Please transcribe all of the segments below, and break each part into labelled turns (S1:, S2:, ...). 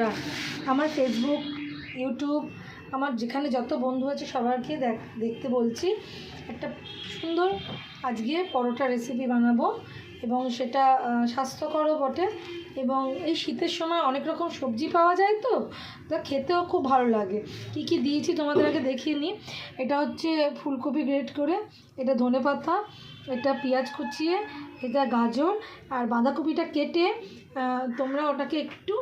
S1: বন্ধুরা, আমার Facebook, YouTube, আমার যেখানে যত বন্ধু আছে সবাইকে দেখতে বলছি, একটা সুন্দর আজকে পরোটা রেসিপি বানাবো এবং সেটা স্বাস্থ্যকরও বটে। এবং এই শীতের সময় অনেক রকম সবজি পাওয়া যায়, তো খেতেও খুব ভালো লাগে। কি কি দিয়েছি তোমাদের আগে দেখিয়ে নিই। এটা হচ্ছে ফুলকপি গ্রেট করে, এটা ধনেপাতা, এটা পেঁয়াজ কুচিয়ে, এটা গাজর আর বাঁধাকপিটা কেটে তোমরা ওটাকে একটু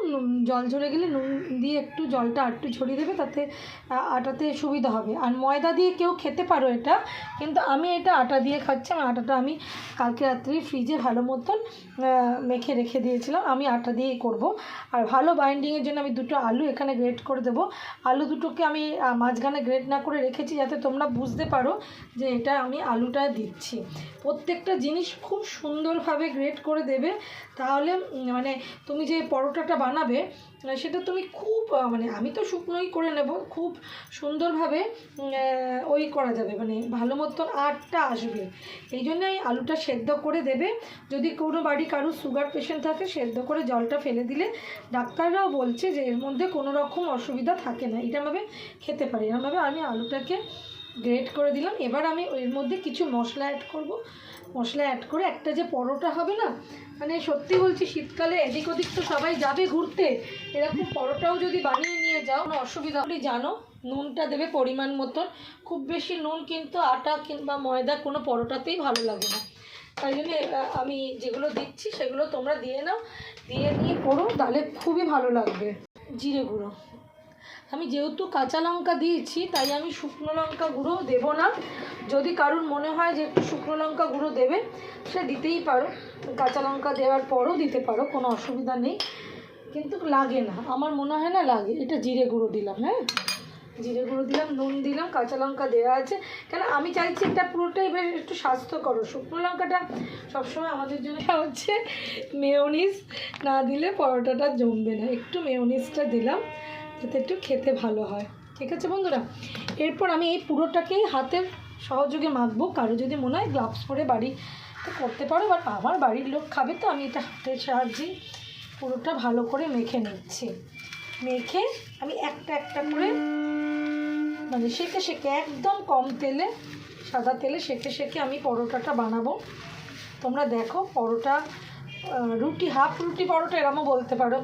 S1: জল ঝরে গেলে নুন দিয়ে একটু জলটা একটু ঝরিয়ে দেবে, তাতে আটাতে সুবিধা হবে। আর ময়দা দিয়ে কেউ খেতে পারো এটা, কিন্তু আমি এটা আটা দিয়ে খাচ্ছি। আমার আটাটা আমি কালকে রাত্রি ফ্রিজে ভালো মতন মেখে রেখে দিয়েছিলাম। আমি আটা দিয়েই করব। আর ভালো বাইন্ডিংয়ের জন্য আমি দুটো আলু এখানে গ্রেট করে দেবো। আলু দুটোকে আমি মাঝখানে গ্রেট না করে রেখেছি, যাতে তোমরা বুঝতে পারো যে এটা আমি আলুটা দিচ্ছি। প্রত্যেকটা জিনিস খুব সুন্দরভাবে গ্রেট করে দেবে, তাহলে মানে তুমি যে পরোটাটা বানাবে সেটা তুমি খুব আমি তো শুকনোই করে নেব, খুব সুন্দরভাবে ওই করা যাবে, ভালো মতন আটটা আসবে। এই জন্য এই আলুটা সেদ্ধ করে দেবে। যদি কোনো বাড়ি কারো সুগার পেশেন্ট থাকে, সেদ্ধ করে জলটা ফেলে দিলে ডাক্তাররাও বলছে যে এর মধ্যে কোনো রকম অসুবিধা থাকে না, এরমভাবে খেতে পারে। এরমভাবে আমি আলুটাকে গ্রেট করে দিলাম। এবার আমি এর মধ্যে কিছু মশলা অ্যাড করব। মশলা অ্যাড করে একটা যে পরোটা হবে না, সত্যি বলছি, শীতকালে এদিক ওদিক তো সবাই যাবে ঘুরতে, এরকম পরোটাও যদি বানিয়ে নিয়ে যাও, কোনো অসুবিধা হলে জানো নুনটা দেবে পরিমাণ মতন। খুব বেশি নুন কিন্তু আটা কিংবা ময়দা কোনো পরোটাতেই ভালো লাগে না। তাই জন্য আমি যেগুলো দিচ্ছি সেগুলো তোমরা দিয়ে নাও, দিয়ে নিয়ে করো, তাহলে খুবই ভালো লাগবে। জিরে গুঁড়ো, আমি যেহেতু কাঁচা লঙ্কা দিয়েছি তাই আমি শুকনো লঙ্কা গুঁড়ো দেবো না। যদি কারুর মনে হয় যে একটু শুকনো লঙ্কা গুঁড়ো দেবে, সে দিতেই পারো। কাঁচা লঙ্কা দেওয়ার পরও দিতে পারো, কোনো অসুবিধা নেই, কিন্তু লাগে না, আমার মনে হয় না লাগে। এটা জিরে গুঁড়ো দিলাম, হ্যাঁ জিরে গুঁড়ো দিলাম, নুন দিলাম, কাঁচা লঙ্কা দেওয়া আছে, কেন আমি চাইছি এটা পুরোটাই বেশ একটু স্বাস্থ্যকর। শুকনো লঙ্কাটা সবসময় আমাদের জন্য হচ্ছে মেয়োনিজ না দিলে পরোটাটা জমবে না। একটু মেয়োনিজটা দিলাম যাতে একটু খেতে ভালো হয়। ঠিক আছে বন্ধুরা, এরপর আমি এই পুরোটাকেই হাতের সহযোগে মাখবো। কারো যদি মনে হয় গ্লাভস পরে বাড়িতে করতে পারো, বাট আমার বাড়ির লোক খাবে তো আমি এটা হাতের সাহায্যে পুরোটা ভালো করে মেখে নিচ্ছি। মেখে আমি একটা একটা করে সেঁকে সেঁকে, একদম কম তেলে, সাদা তেলে সেঁকে সেঁকে আমি পরোটাটা বানাবো। তোমরা দেখো পরোটা, রুটি, হাফ রুটি পরোটা এরমও বলতে পারো,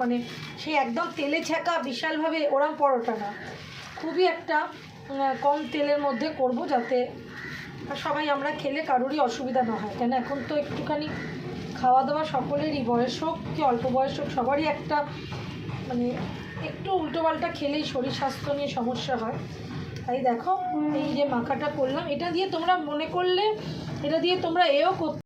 S1: সেই একদম তেলে ছ্যাঁকা বিশালভাবে ওরম পরোটা না, খুবই একটা কম তেলের মধ্যে করব, যাতে সবাই আমরা খেলে কারোরই অসুবিধা না হয়। কেন এখন তো একটুখানি খাওয়া দাওয়া সকলেরই, বয়স হোক কি অল্প বয়স হোক, সবারই একটা একটু উল্টোপাল্টা খেলেই শরীর স্বাস্থ্য নিয়ে সমস্যা হয়। তাই দেখো এই যে মাখাটা করলাম, এটা দিয়ে তোমরা মনে করলে এটা দিয়ে তোমরা এও করতে